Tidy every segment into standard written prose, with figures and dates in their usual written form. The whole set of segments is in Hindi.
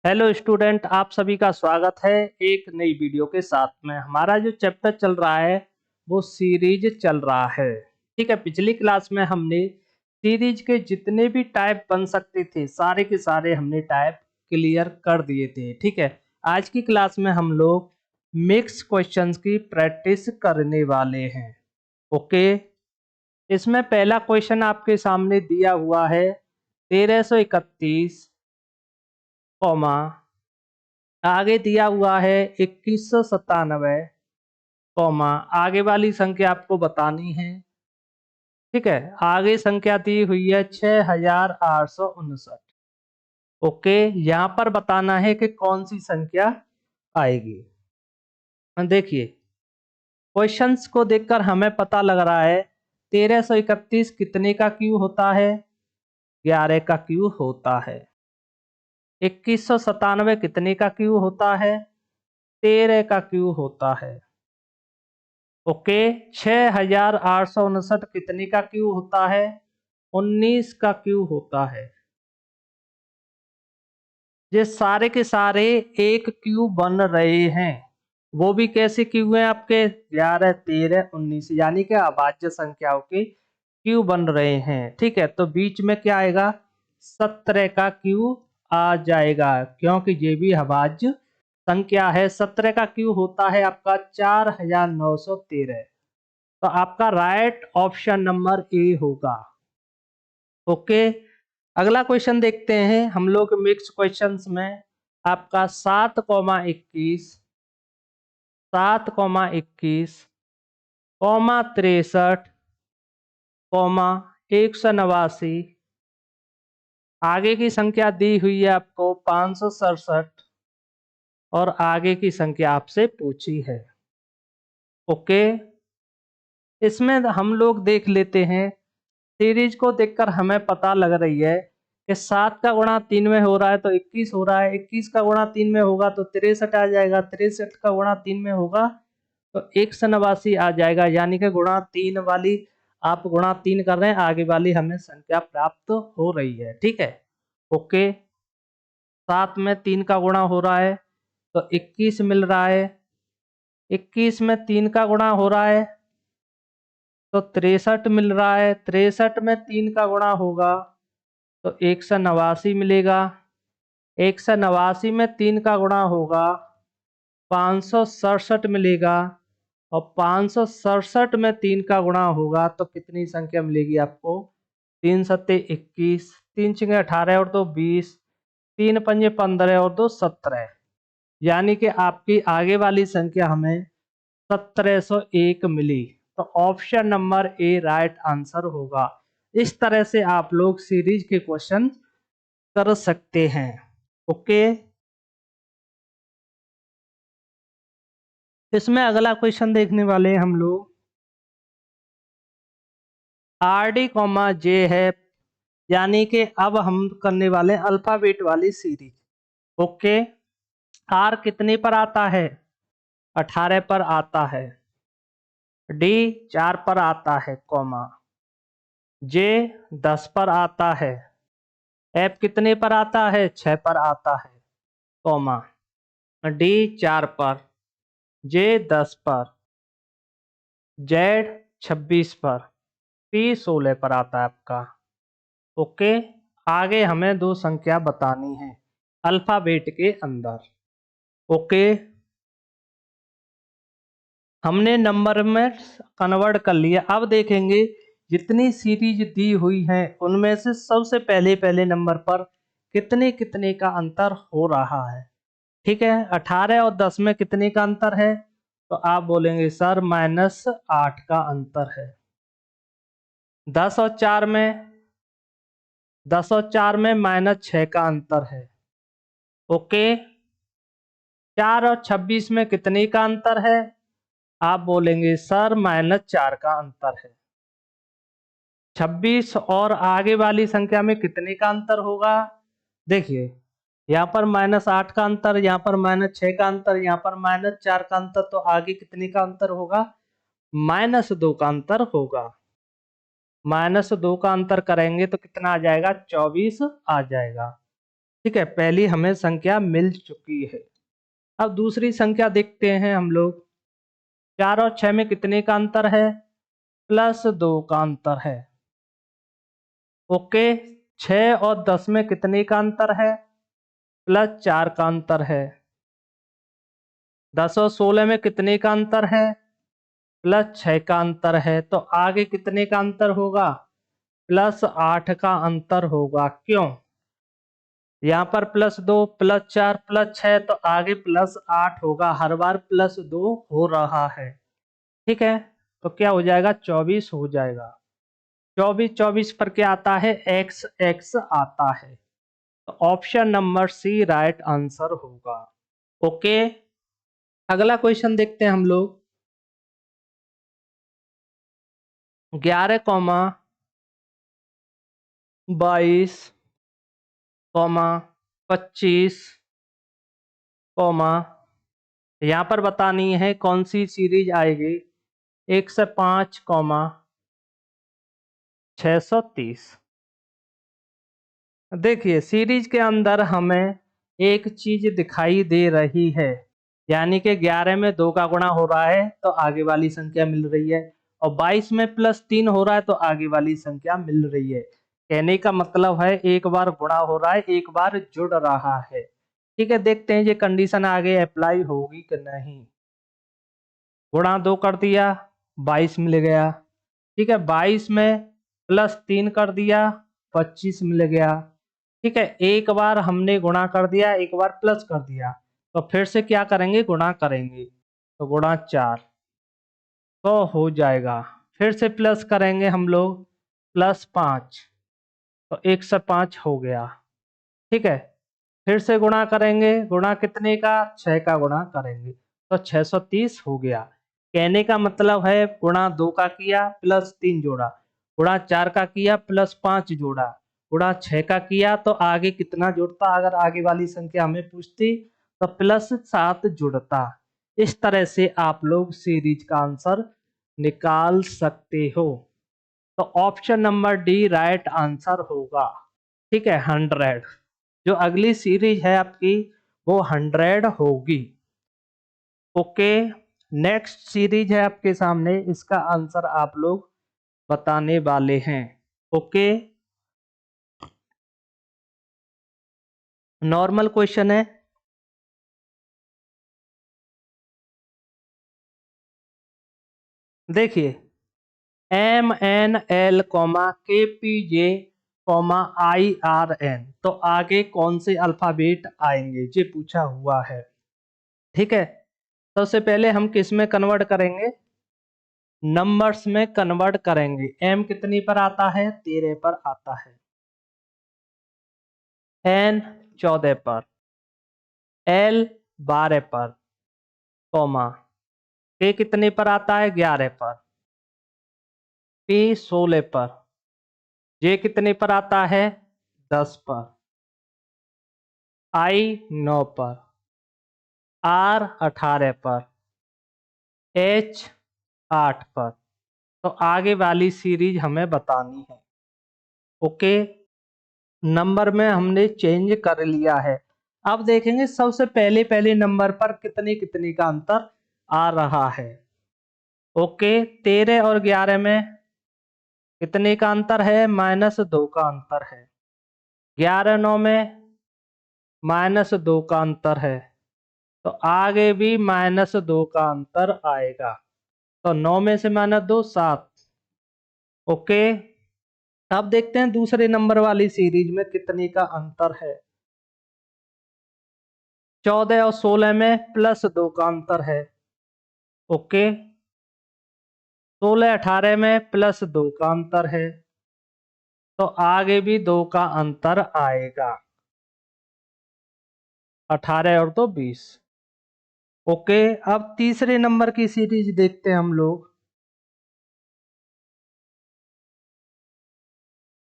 हेलो स्टूडेंट, आप सभी का स्वागत है एक नई वीडियो के साथ में। हमारा जो चैप्टर चल रहा है वो सीरीज चल रहा है। ठीक है, पिछली क्लास में हमने सीरीज के जितने भी टाइप बन सकते थे सारे के सारे हमने टाइप क्लियर कर दिए थे। ठीक है, आज की क्लास में हम लोग मिक्स क्वेश्चंस की प्रैक्टिस करने वाले हैं। ओके, इसमें पहला क्वेश्चन आपके सामने दिया हुआ है 1331, कॉमा आगे दिया हुआ है 2197, कॉमा आगे वाली संख्या आपको बतानी है। ठीक है, आगे संख्या दी हुई है 6859। ओके, यहाँ पर बताना है कि कौन सी संख्या आएगी। देखिए, क्वेश्चंस को देखकर हमें पता लग रहा है 1331 कितने का क्यू होता है? 11 का क्यू होता है। 2197 कितने का क्यू होता है? 13 का क्यू होता है। ओके, 6859 कितने का क्यू होता है? 19 का क्यू होता है। ये सारे के सारे एक क्यू बन रहे हैं, वो भी कैसे क्यू हैं आपके? 11, 13, 19, यानी कि अभाज्य संख्याओं के क्यू बन रहे हैं। ठीक है, तो बीच में क्या आएगा? 17 का क्यू आ जाएगा, क्योंकि ये भी अभाज्य संख्या है। 17 का क्यू होता है आपका 4913। तो आपका राइट ऑप्शन नंबर ए होगा। ओके, अगला क्वेश्चन देखते हैं हम लोग मिक्स क्वेश्चंस में। आपका 7,21, 7,21, 63, 189। आगे की संख्या दी हुई है आपको 567 और आगे की संख्या आपसे पूछी है। ओके, इसमें हम लोग देख लेते हैं। सीरीज को देखकर हमें पता लग रही है कि 7 का गुणा 3 में हो रहा है तो 21 हो रहा है। 21 का गुणा 3 में होगा तो 63 आ जाएगा। 63 का गुणा 3 में होगा तो 189 आ जाएगा। यानी कि गुणा 3 वाली आप गुणा 3 कर रहे हैं, आगे वाली हमें संख्या प्राप्त हो रही है। ठीक है, ओके, 7 में 3 का गुणा हो रहा है तो 21 मिल रहा है। 21 में 3 का गुणा हो रहा है तो 63 मिल रहा है। 63 में 3 का गुणा होगा तो 189 मिलेगा। 189 में 3 का गुणा होगा 567 मिलेगा। और 567 में 3 का गुणा होगा तो कितनी संख्या मिलेगी आपको? 3 सत्ते 21, 3 छिंगे 18 और 2 20, 3 पंजे 15 और 2 17। यानी कि आपकी आगे वाली संख्या हमें 1701 मिली। तो option number A right answer होगा। इस तरह से आप लोग सीरीज के क्वेश्चन कर सकते हैं। ओके, इसमें अगला क्वेश्चन देखने वाले हैं हम लोग। आर डी कॉमा जे है, यानी कि अब हम करने वाले अल्फाबेट वाली सीरीज। ओके, आर कितने पर आता है? 18 पर आता है। डी 4 पर आता है, कॉमा जे 10 पर आता है। एफ कितने पर आता है? 6 पर आता है, कॉमा डी 4 पर, जे 10 पर, जेड 26 पर, पी 16 पर आता है आपका। ओके, आगे हमें दो संख्या बतानी है अल्फाबेट के अंदर। ओके, हमने नंबर में कन्वर्ट कर लिया। अब देखेंगे जितनी सीरीज दी हुई है उनमें से सबसे पहले पहले नंबर पर कितने कितने का अंतर हो रहा है। ठीक है, 18 और 10 में कितने का अंतर है? तो आप बोलेंगे सर -8 का अंतर है। 10 और 4 में, 10 और 4 में -6 का अंतर है। ओके, 4 और 26 में कितने का अंतर है? आप बोलेंगे सर -4 का अंतर है। 26 और आगे वाली संख्या में कितने का अंतर होगा? देखिए, यहाँ पर -8 का अंतर, यहाँ पर -6 का अंतर, यहाँ पर -4 का अंतर, तो आगे कितने का अंतर होगा? -2 का अंतर होगा। -2 का अंतर करेंगे तो कितना आ जाएगा? 24 आ जाएगा। ठीक है, पहली हमें संख्या मिल चुकी है। अब दूसरी संख्या देखते हैं हम लोग। 4 और 6 में कितने का अंतर है? +2 का अंतर है। ओके। 6 और 10 में कितने का अंतर है? +4 का अंतर है। 10 और 16 में कितने का अंतर है? +6 का अंतर है। तो आगे कितने का अंतर होगा? +8 का अंतर होगा। क्यों? यहाँ पर +2 +4 +6 तो आगे +8 होगा। हर बार +2 हो रहा है। ठीक है, तो क्या हो जाएगा? 24 हो जाएगा। 24 24 पर क्या आता है? एक्स एक्स आता है। तो option number C right answer होगा। ओके, अगला क्वेश्चन देखते हैं हम लोग। 11, 22, 25, यहाँ पर बतानी है कौन सी सीरीज आएगी। 105, 630। देखिए, सीरीज के अंदर हमें एक चीज दिखाई दे रही है, यानी कि 11 में 2 का गुणा हो रहा है तो आगे वाली संख्या मिल रही है, और 22 में +3 हो रहा है तो आगे वाली संख्या मिल रही है। कहने का मतलब है एक बार गुणा हो रहा है, एक बार जुड़ रहा है। ठीक है, देखते हैं ये कंडीशन आगे अप्लाई होगी कि नहीं। गुणा 2 कर दिया, 22 मिल गया। ठीक है, 22 में +3 कर दिया, 25 मिल गया। ठीक है, एक बार हमने गुणा कर दिया, एक बार प्लस कर दिया, तो फिर से क्या करेंगे? गुणा करेंगे। तो गुणा 4 तो हो जाएगा। फिर से प्लस करेंगे हम लोग, +5 तो 105 हो गया। ठीक है, फिर से गुणा करेंगे, गुणा कितने का? 6 का गुणा करेंगे तो 630 हो गया। कहने का मतलब है गुणा 2 का किया, +3 जोड़ा, गुणा 4 का किया, +5 जोड़ा, गुणा 6 का किया तो आगे कितना जुड़ता? अगर आगे वाली संख्या हमें पूछती तो +7 जुड़ता। इस तरह से आप लोग सीरीज का आंसर निकाल सकते हो। तो option number D right answer होगा। ठीक है, 100। जो अगली सीरीज है आपकी वो 100 होगी। ओके, नेक्स्ट सीरीज है आपके सामने, इसका आंसर आप लोग बताने वाले हैं। ओके, नॉर्मल क्वेश्चन है। देखिए, MNL, KPJ, IRN, तो आगे कौन से अल्फाबेट आएंगे ये पूछा हुआ है। ठीक है, सबसे पहले हम किस में कन्वर्ट करेंगे? नंबर्स में कन्वर्ट करेंगे। M कितनी पर आता है? 13 पर आता है। N 14 पर, L 12 पर, कॉमा K कितने पर आता है? 11 पर, P 16 पर, J कितने पर आता है? 10 पर, I 9 पर, R 18 पर, H 8 पर। तो आगे वाली सीरीज हमें बतानी है। ओके, नंबर में हमने चेंज कर लिया है। अब देखेंगे सबसे पहले पहले नंबर पर कितने कितने का अंतर आ रहा है। ओके, 13 और 11 में कितने का अंतर है? -2 का अंतर है। 11 9 में -2 का अंतर है, तो आगे भी -2 का अंतर आएगा। तो 9 में से -2 7। ओके, अब देखते हैं दूसरे नंबर वाली सीरीज में कितने का अंतर है। 14 और 16 में +2 का अंतर है। ओके, 16 18 में +2 का अंतर है, तो आगे भी 2 का अंतर आएगा। 18 और 2 20। ओके, अब तीसरे नंबर की सीरीज देखते हैं हम लोग।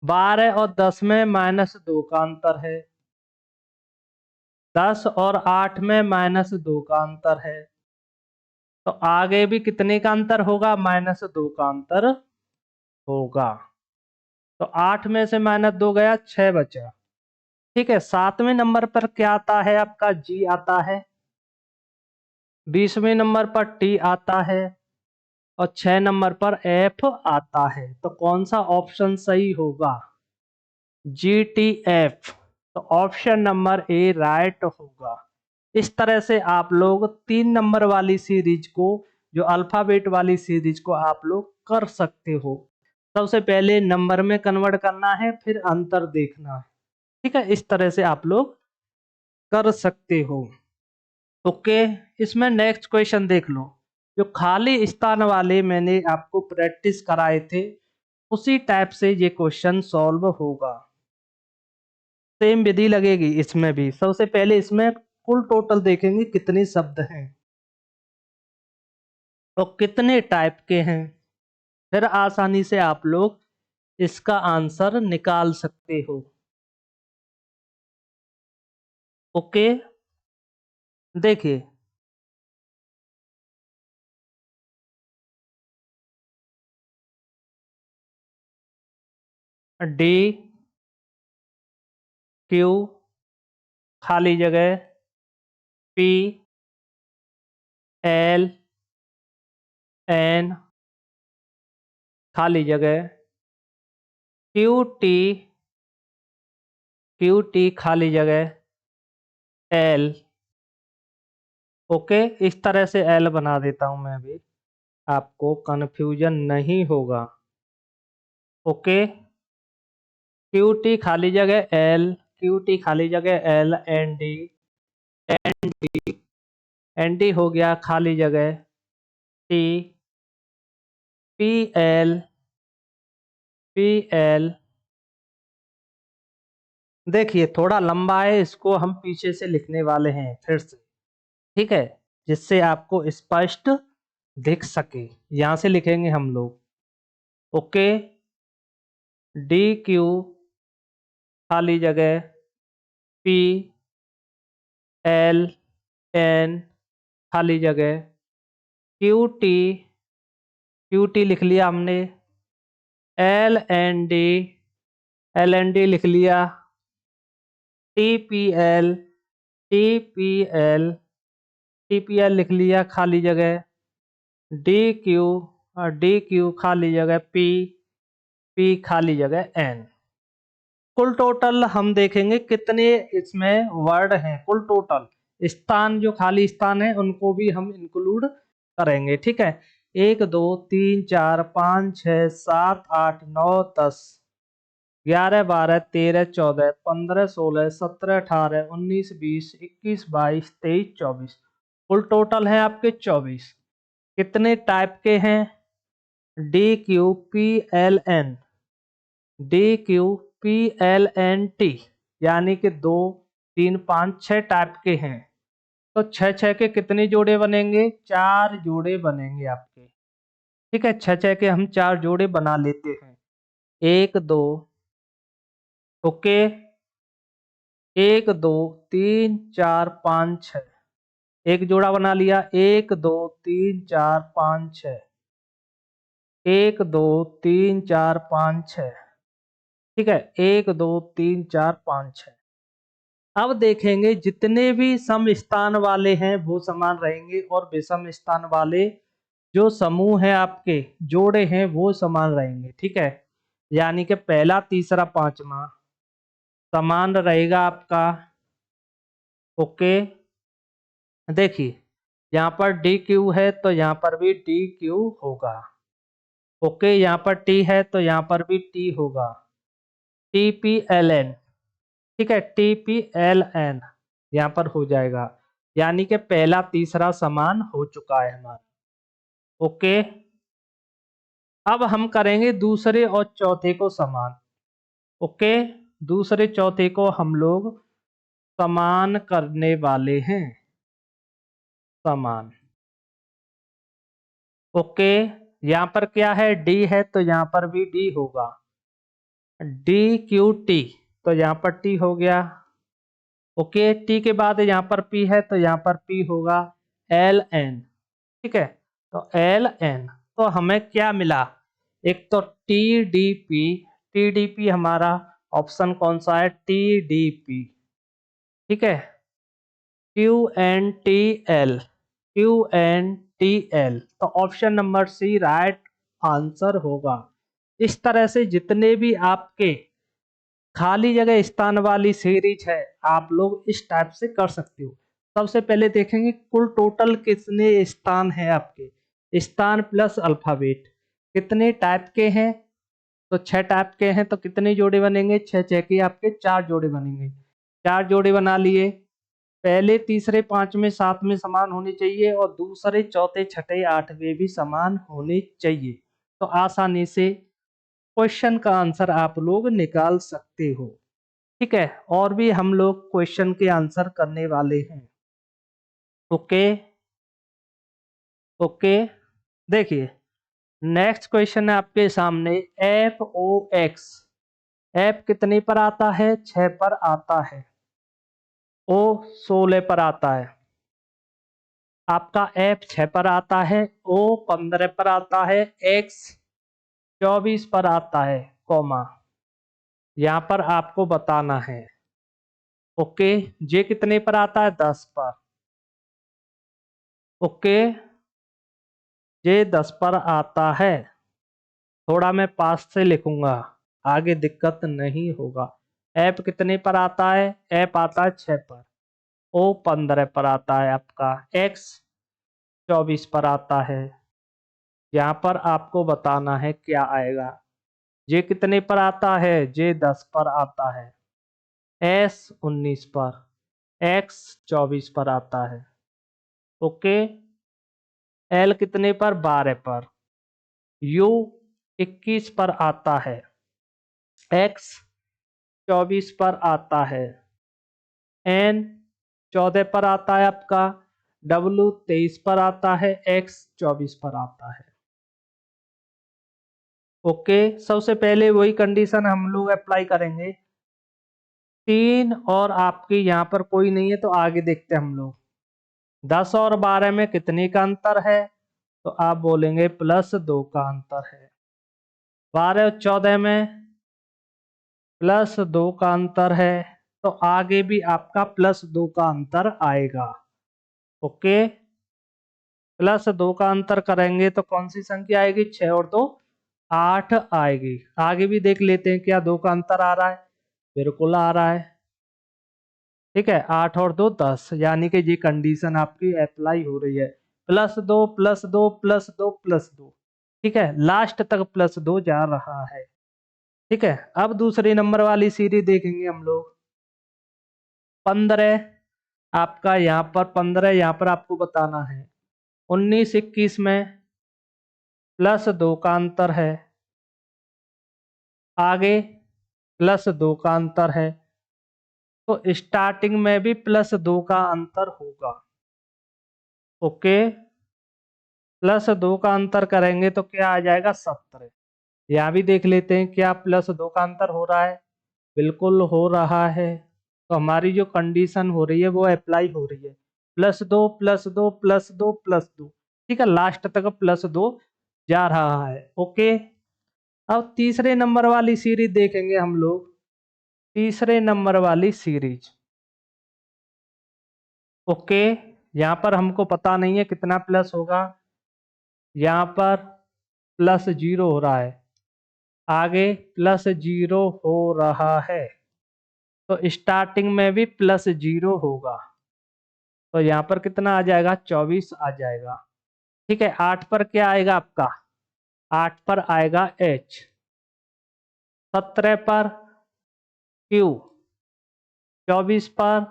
12 और 10 में -2 का अंतर है। 10 और 8 में -2 का अंतर है, तो आगे भी कितने का अंतर होगा? -2 का अंतर होगा। तो 8 में से -2 गया, 6 बचा। ठीक है, 7वें नंबर पर क्या आता है आपका, जी आता है। 20वें नंबर पर टी आता है और 6 नंबर पर एफ आता है। तो कौन सा ऑप्शन सही होगा, जी टी एफ। तो ऑप्शन नंबर ए राइट होगा। इस तरह से आप लोग 3 नंबर वाली सीरीज को, जो अल्फाबेट वाली सीरीज को आप लोग कर सकते हो। सबसे पहले नंबर में कन्वर्ट करना है, फिर अंतर देखना है। ठीक है, इस तरह से आप लोग कर सकते हो। ओके, इसमें नेक्स्ट क्वेश्चन देख लो। जो खाली स्थान वाले मैंने आपको प्रैक्टिस कराए थे, उसी टाइप से ये क्वेश्चन सॉल्व होगा। सेम विधि लगेगी इसमें भी। सबसे पहले इसमें कुल टोटल देखेंगे कितने शब्द हैं और कितने टाइप के हैं, फिर आसानी से आप लोग इसका आंसर निकाल सकते हो। ओके, देखिए डी, क्यू खाली जगह, पी, एल, एन खाली जगह, क्यू टी, क्यू टी खाली जगह, एल। ओके, इस तरह से एल बना देता हूं मैं भी, आपको कंफ्यूजन नहीं होगा। ओके, क्यू टी खाली जगह एल, क्यू टी खाली जगह L, N D, N D, N D हो गया खाली जगह T, P L, P L. देखिए थोड़ा लंबा है, इसको हम पीछे से लिखने वाले हैं फिर से। ठीक है, जिससे आपको स्पष्ट दिख सके, यहां से लिखेंगे हम लोग। ओके, डी क्यू खाली जगह पी एल एन खाली जगह, क्यू टी, क्यू टी लिख लिया हमने, L N D, L N D लिख लिया, T P L, T P L, T P L लिख लिया खाली जगह, डी क्यू, डी क्यू खाली जगह पी, पी खाली जगह एन। कुल टोटल हम देखेंगे कितने इसमें वर्ड हैं। कुल टोटल स्थान, जो खाली स्थान है उनको भी हम इंक्लूड करेंगे। ठीक है, 1 2 3 4 5 6 7 8 9 10 11 12 13 14 15 16 17 18 19 20 21 22 23 24। कुल टोटल है आपके 24। कितने टाइप के हैं, D Q P L N, D Q P L N T, यानी कि 2 3 5 6 टाइप के हैं। तो 6 6 के कितने जोड़े बनेंगे, 4 जोड़े बनेंगे आपके। ठीक है, 6 6 के हम 4 जोड़े बना लेते हैं। 1 2, ओके, 1 2 3 4 5 6, एक जोड़ा बना लिया। 1 2 3 4 5 6, 1 2 3 4 5 6। ठीक है, 1 2 3 4 5 6। अब देखेंगे जितने भी सम स्थान वाले हैं वो समान रहेंगे, और विषम स्थान वाले जो समूह है आपके, जोड़े हैं, वो समान रहेंगे। ठीक है, यानी कि पहला तीसरा पांचवा समान रहेगा आपका। ओके, देखिए यहाँ पर डी क्यू है तो यहाँ पर भी डी क्यू होगा। ओके, यहाँ पर टी है तो यहाँ पर भी टी होगा। टी पी एल एन, ठीक है, टी पी एल एन यहाँ पर हो जाएगा, यानी कि पहला तीसरा समान हो चुका है हमारा। ओके, अब हम करेंगे दूसरे और चौथे को समान। ओके, दूसरे चौथे को हम लोग समान करने वाले हैं, समान। ओके, यहाँ पर क्या है, डी है तो यहाँ पर भी डी होगा। डी क्यू टी, तो यहाँ पर टी हो गया। ओके, टी के बाद यहाँ पर पी है तो यहाँ पर पी होगा। एल एन, ठीक है, तो एल एन, तो हमें क्या मिला, एक तो T D P, T D P हमारा, ऑप्शन कौन सा है? TDP। ठीक है, QNTL, QNTL। तो option number C right answer होगा। इस तरह से जितने भी आपके खाली जगह स्थान वाली सीरीज है आप लोग इस टाइप से कर सकते हो। सबसे पहले देखेंगे कुल टोटल कितने स्थान है आपके, स्थान प्लस अल्फाबेट कितने टाइप के हैं। तो 6 टाइप के हैं, तो कितने जोड़े बनेंगे? 6 6 के आपके 4 जोड़े बनेंगे। 4 जोड़े बना लिए। पहले तीसरे पांचवें सातवें समान होने चाहिए और दूसरे चौथे छठे आठवें भी समान होने चाहिए। तो आसानी से क्वेश्चन का आंसर आप लोग निकाल सकते हो। ठीक है, और भी हम लोग क्वेश्चन के आंसर करने वाले हैं। ओके ओके, देखिए नेक्स्ट क्वेश्चन है आपके सामने। FOX, एफ कितने पर आता है? 6 पर आता है। ओ 16 पर आता है। आपका F 6 पर आता है, O 15 पर आता है, X 24 पर आता है, कॉमा यहाँ पर आपको बताना है। ओके, जे कितने पर आता है? 10 पर। ओके, जे 10 पर आता है। थोड़ा मैं पास से लिखूंगा, आगे दिक्कत नहीं होगा। एफ कितने पर आता है? एफ आता है 6 पर। ओ 15 पर आता है आपका। एक्स 24 पर आता है। यहाँ पर आपको बताना है क्या आएगा। जे कितने पर आता है? जे 10 पर आता है। एस 19 पर। एक्स 24 पर आता है। ओके, एल कितने पर? 12 पर। यू 21 पर आता है। एक्स 24 पर आता है। एन 14 पर आता है आपका। डब्लू 23 पर आता है। एक्स 24 पर आता है। ओके, सबसे पहले वही कंडीशन हम लोग अप्लाई करेंगे। 3 और आपकी यहाँ पर कोई नहीं है, तो आगे देखते हैं हम लोग। 10 और 12 में कितने का अंतर है? तो आप बोलेंगे +2 का अंतर है। 12 और 14 में +2 का अंतर है, तो आगे भी आपका +2 का अंतर आएगा। ओके, +2 का अंतर करेंगे तो कौन सी संख्या आएगी? 6 और 2 8 आएगी। आगे भी देख लेते हैं, क्या 2 का अंतर आ रहा है? बिल्कुल आ रहा है। ठीक है, 8 और 2 10, यानी कि ये कंडीशन आपकी अप्लाई हो रही है। +2 +2 +2 +2। ठीक है, लास्ट तक +2 जा रहा है। ठीक है, अब दूसरे नंबर वाली सीरीज देखेंगे हम लोग। 15 आपका यहाँ पर 15, यहाँ पर आपको बताना है। 19 21 में +2 का अंतर है। आगे +2 का अंतर है, तो स्टार्टिंग में भी +2 का अंतर होगा। ओके, +2 का अंतर करेंगे तो क्या आ जाएगा? 17। यहाँ भी देख लेते हैं, क्या +2 का अंतर हो रहा है? बिल्कुल हो रहा है। तो हमारी जो कंडीशन हो रही है वो अप्लाई हो रही है। +2 +2 +2 +2। ठीक है, लास्ट तक +2 जा रहा है। ओके, अब तीसरे नंबर वाली सीरीज देखेंगे हम लोग। तीसरे नंबर वाली सीरीज। ओके, यहाँ पर हमको पता नहीं है कितना प्लस होगा। यहाँ पर +0 हो रहा है, आगे +0 हो रहा है, तो स्टार्टिंग में भी +0 होगा। तो यहाँ पर कितना आ जाएगा? 24 आ जाएगा। ठीक है, 8 पर क्या आएगा आपका? 8 पर आएगा H। 17 पर Q। 24 पर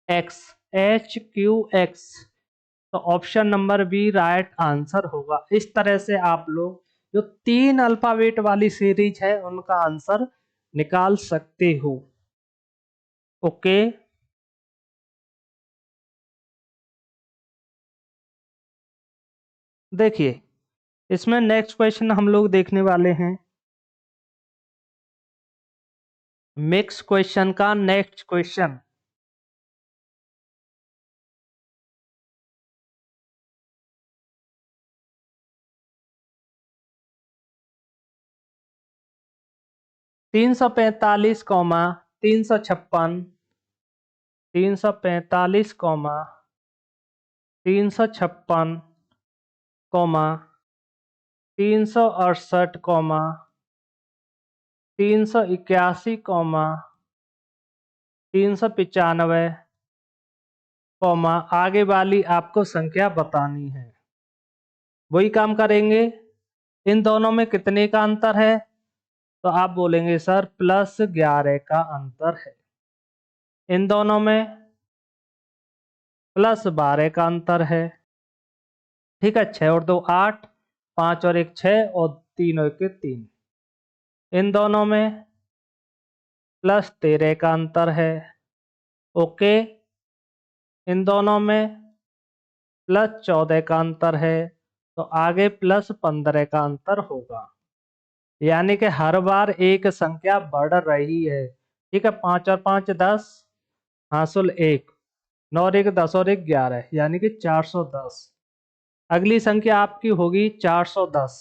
X। HQX। तो option number B right answer होगा। इस तरह से आप लोग जो 3 अल्फाबेट वाली सीरीज है उनका आंसर निकाल सकते हो। ओके, देखिए इसमें नेक्स्ट क्वेश्चन हम लोग देखने वाले हैं। मिक्स क्वेश्चन का next question. 345 comma 356, 345 comma 356 comma 368 comma 381 comma 395 comma आगे वाली आपको संख्या बतानी है। वही काम करेंगे। इन दोनों में कितने का अंतर है? तो आप बोलेंगे सर +11 का अंतर है। इन दोनों में +12 का अंतर है। ठीक है, 6 और 2 8, 5 और 1 6 और 3 और 1 3। इन दोनों में +13 का अंतर है। ओके, इन दोनों में +14 का अंतर है। तो आगे +15 का अंतर होगा। यानी कि हर बार एक संख्या बढ़ रही है। ठीक है, 5 और 5 10, हासिल 1, 9 और 1 10 और 1 11, यानी कि 410। अगली संख्या आपकी होगी 410।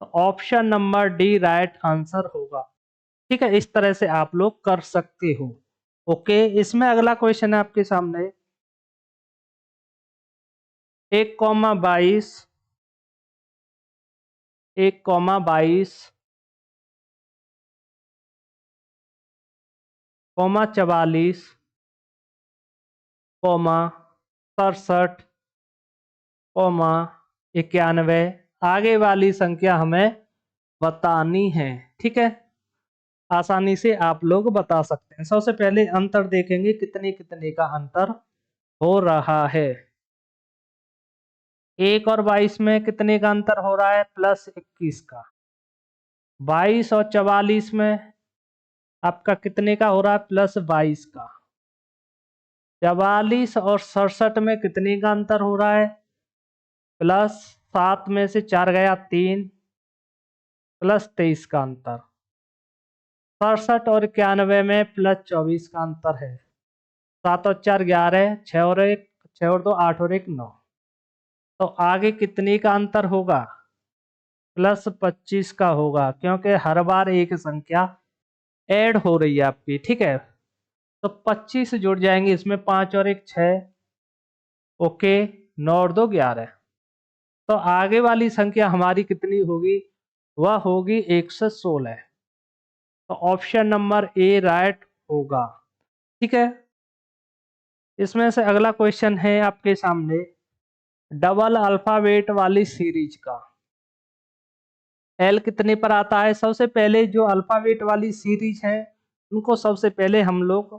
तो option number D right answer होगा। ठीक है, इस तरह से आप लोग कर सकते हो। ओके, इसमें अगला क्वेश्चन है आपके सामने 1,22, 1,22, 44, 67, 91। आगे वाली संख्या हमें बतानी है। ठीक है, आसानी से आप लोग बता सकते हैं। सबसे पहले अंतर देखेंगे, कितने कितने का अंतर हो रहा है। 1 और 22 में कितने का अंतर हो रहा है? +21 का। 22 और 44 में आपका कितने का हो रहा है? +22 का। 44 और 67 में कितने का अंतर हो रहा है? +7 में से 4 गया 3, +23 का अंतर। 67 और 91 में +24 का अंतर है। 7 और 4 11, 6 और 1 6 और 2 8 और 1 9। तो आगे कितने का अंतर होगा? +25 का होगा, क्योंकि हर बार एक संख्या ऐड हो रही है आपकी। ठीक है, तो 25 जुड़ जाएंगे इसमें, 5 और 1 6। ओके, 9 और 2 11। तो आगे वाली संख्या हमारी कितनी होगी? वह होगी 116। तो ऑप्शन नंबर ए राइट होगा। ठीक है, इसमें से अगला क्वेश्चन है आपके सामने डबल अल्फाबेट वाली सीरीज का। एल कितने पर आता है? सबसे पहले जो अल्फाबेट वाली सीरीज है उनको सबसे पहले हम लोग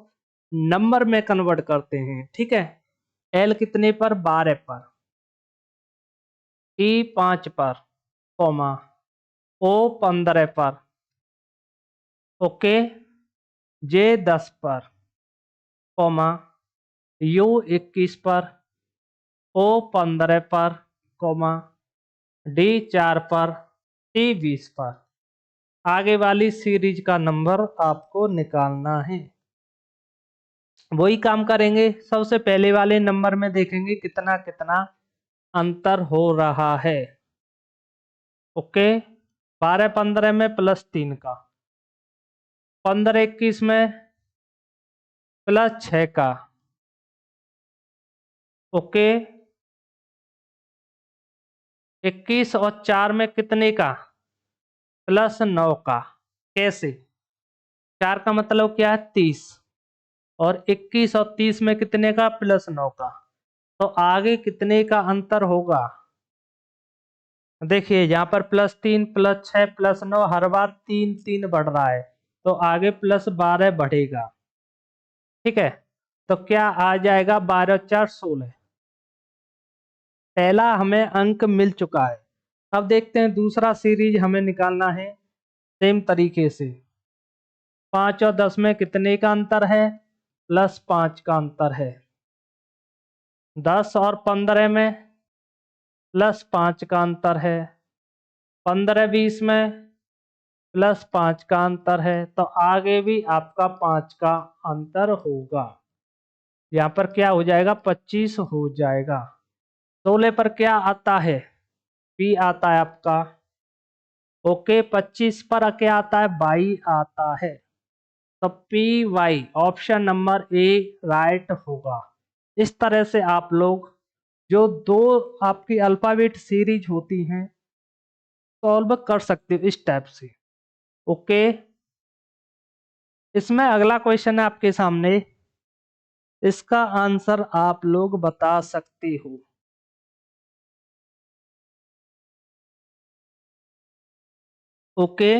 नंबर में कन्वर्ट करते हैं। ठीक है, एल कितने पर? 12 पर, ई 5 पर, कॉमा ओ 15 पर, ओके, जे 10 पर, कॉमा यू 21 पर, ओ 15 पर, कॉमा डी 4 पर, टी 20 पर। आगे वाली सीरीज का नंबर आपको निकालना है। वही काम करेंगे। सबसे पहले वाले नंबर में देखेंगे कितना कितना अंतर हो रहा है। ओके, 12 15 में +3 का, 15 21 में +6 का, ओके, 21 और 4 में कितने का? +9 का। कैसे? 4 का मतलब क्या है? 30। और 21 और 30 में कितने का? +9 का। तो आगे कितने का अंतर होगा? देखिए यहाँ पर +3 +6 +9, हर बार 3 3 बढ़ रहा है, तो आगे +12 बढ़ेगा। ठीक है, तो क्या आ जाएगा? 12 और 4 16। पहला हमें अंक मिल चुका है। अब देखते हैं दूसरा सीरीज हमें निकालना है सेम तरीके से। 5 और 10 में कितने का अंतर है? +5 का अंतर है। 10 और 15 में +5 का अंतर है। 15 20 में +5 का अंतर है। तो आगे भी आपका 5 का अंतर होगा। यहाँ पर क्या हो जाएगा? 25 हो जाएगा। 16 पर क्या आता है? पी आता है आपका ओके, 25 पर क्या आता है? बाई आता है। तो P why option number A right होगा। इस तरह से आप लोग जो दो आपकी अल्फाबेट सीरीज होती हैं सॉल्व कर सकते हो इस टाइप से। ओके, इसमें अगला क्वेश्चन है आपके सामने, इसका आंसर आप लोग बता सकते हो। ओके,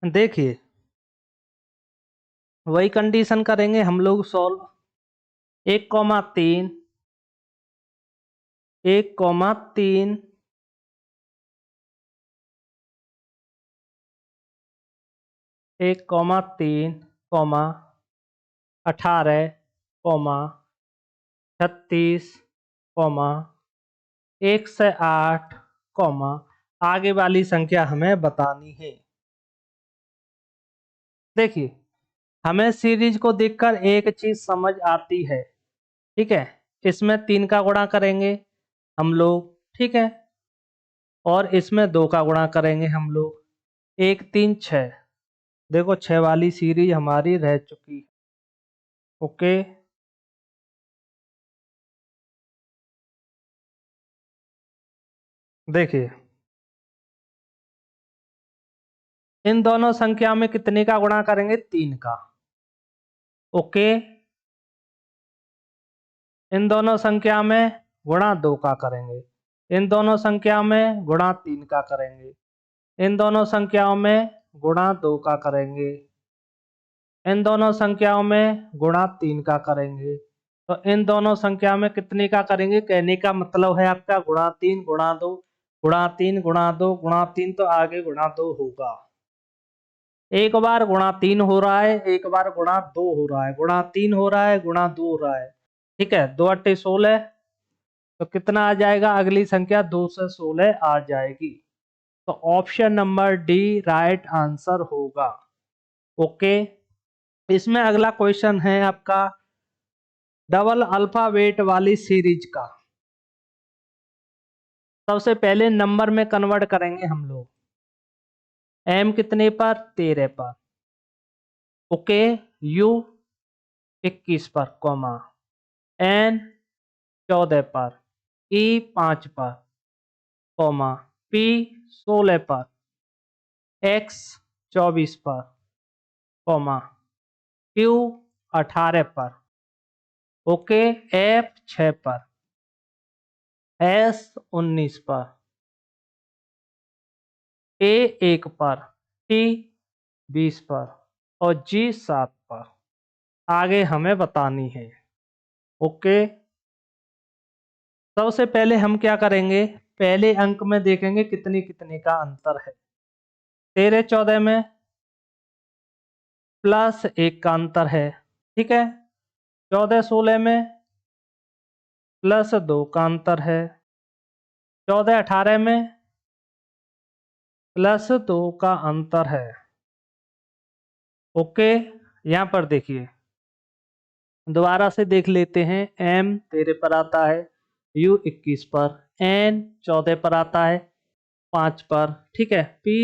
देखिए वही कंडीशन करेंगे हम लोग सॉल्व। 1,3, 1,3, 1,3, 18, 36, 1 से 8, आगे वाली संख्या हमें बतानी है। देखिए हमें सीरीज को देखकर एक चीज समझ आती है, ठीक है। इसमें 3 का गुणा करेंगे हम लोग, ठीक है, और इसमें 2 का गुणा करेंगे हम लोग। 1, 3, 6, देखो 6 वाली सीरीज हमारी रह चुकी है। ओके, देखिए इन दोनों संख्या में कितने का गुणा करेंगे? 3 का। ओके, इन दोनों संख्या में गुणा 2 का करेंगे, इन दोनों संख्या में गुणा 3 का करेंगे, इन दोनों संख्याओं में गुणा 2 का करेंगे, इन दोनों संख्याओं में गुणा 3 का करेंगे। तो इन दोनों संख्या में कितने का करेंगे? कहने का मतलब है आपका गुणा 3 गुणा 2 गुणा 3 गुणा 2 गुणा 3, तो आगे गुणा 2 होगा। एक बार गुणा 3 हो रहा है, एक बार गुणा 2 हो रहा है, गुणा 3 हो रहा है, गुणा 2 हो रहा है, ठीक है। 2 अट्ठे 16, तो कितना आ जाएगा? अगली संख्या 2 से 16 आ जाएगी। तो option number D right answer होगा। ओके, इसमें अगला क्वेश्चन है आपका डबल अल्फाबेट वाली सीरीज का। सबसे पहले नंबर में कन्वर्ट करेंगे हम लोग। एम कितने पर? 13 पर। ओके, यू 21 पर, कॉमा, एन 14 पर, ई 5 पर, कॉमा, पी 16 पर, एक्स 24 पर, कॉमा, क्यू 18 पर, ओके, एफ 6 पर, एस 19 पर, ए 1 पर, टी 20 पर और जी 7 पर। आगे हमें बतानी है। ओके, सबसे पहले हम क्या करेंगे? पहले अंक में देखेंगे कितने कितने का अंतर है। 13 14 में +1 का अंतर है, ठीक है। 14 16 में +2 का अंतर है। 14 18 में +2 का अंतर है। ओके, यहाँ पर देखिए दोबारा से देख लेते हैं। एम 13 पर आता है, यू 21 पर, एन 14 पर आता है 5 पर, ठीक है, पी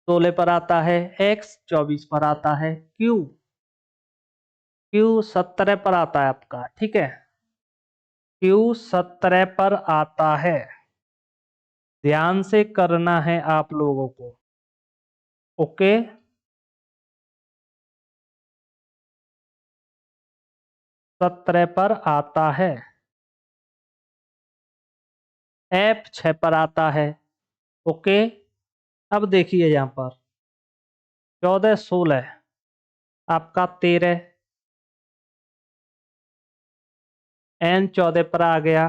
16 पर आता है, एक्स 24 पर आता है, क्यू क्यू 17 पर आता है आपका, ठीक है, क्यू 17 पर आता है। ध्यान से करना है आप लोगों को। ओके, 17 पर आता है। एफ 6 पर आता है। ओके, अब देखिए यहाँ पर 14 16 आपका 13, एन 14 पर आ गया,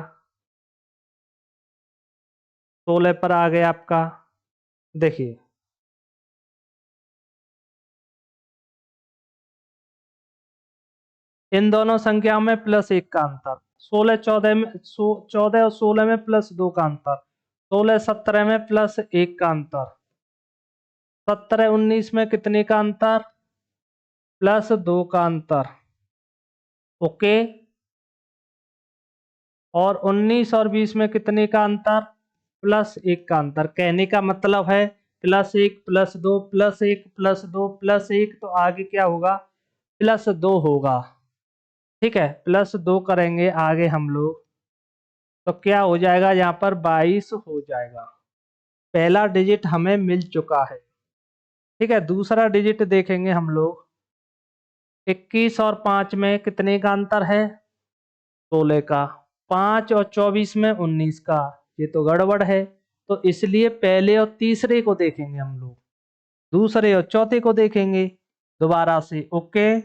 16 पर आ गया आपका। देखिए इन दोनों संख्याओं में +1 का अंतर, 16 14 में 14 और 16 में +2 का अंतर, 16 17 में +1 का अंतर, 17 19 में कितने का अंतर? +2 का अंतर। ओके, और 19 और 20 में कितने का अंतर? +1 का अंतर। कहने का मतलब है +1 +2 +1 +2 +1, तो आगे क्या होगा, +2 होगा। ठीक है, +2 करेंगे आगे हम लोग, तो क्या हो जाएगा, यहाँ पर 22 हो जाएगा। पहला डिजिट हमें मिल चुका है। ठीक है, दूसरा डिजिट देखेंगे हम लोग। 21 और 5 में कितने का अंतर है, 16 का। 5 और 24 में 19 का। ये तो गड़बड़ है, तो इसलिए पहले और तीसरे को देखेंगे हम लोग, दूसरे और चौथे को देखेंगे दोबारा से। ओके,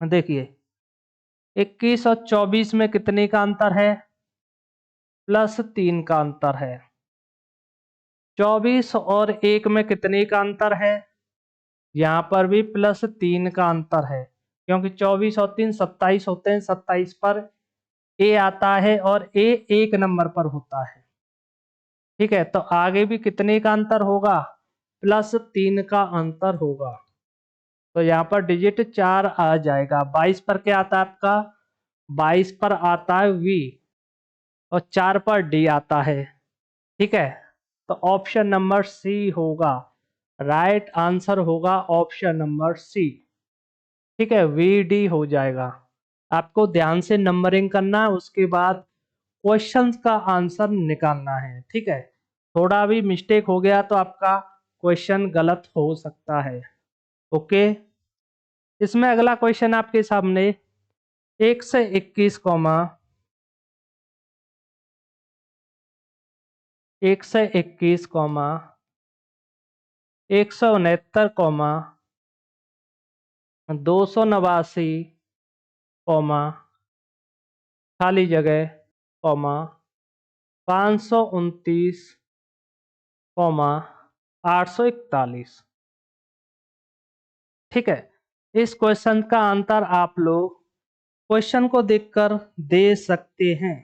देखिए 21 और 24 में कितने का अंतर है, +3 का अंतर है। 24 और 1 में कितने का अंतर है, यहाँ पर भी +3 का अंतर है, क्योंकि 24 और 3 27 होते हैं। 27 पर ए आता है और ए 1 नंबर पर होता है। ठीक है, तो आगे भी कितने का अंतर होगा, +3 का अंतर होगा। तो यहाँ पर डिजिट 4 आ जाएगा। 22 पर क्या आता है आपका, 22 पर आता है वी, और 4 पर डी आता है। ठीक है, तो ऑप्शन नंबर सी होगा, राइट आंसर होगा ऑप्शन नंबर सी। ठीक है, वी डी हो जाएगा। आपको ध्यान से नंबरिंग करना है, उसके बाद क्वेश्चंस का आंसर निकालना है। ठीक है, थोड़ा भी मिस्टेक हो गया तो आपका क्वेश्चन गलत हो सकता है। ओके, इसमें अगला क्वेश्चन आपके सामने 1 से 21 कॉमा 1 से 21 कॉमा 169 कॉमा 289 कॉमा खाली जगह कॉमा 529 कॉमा 841। ठीक है, इस क्वेश्चन का आंसर आप लोग क्वेश्चन को देखकर दे सकते हैं।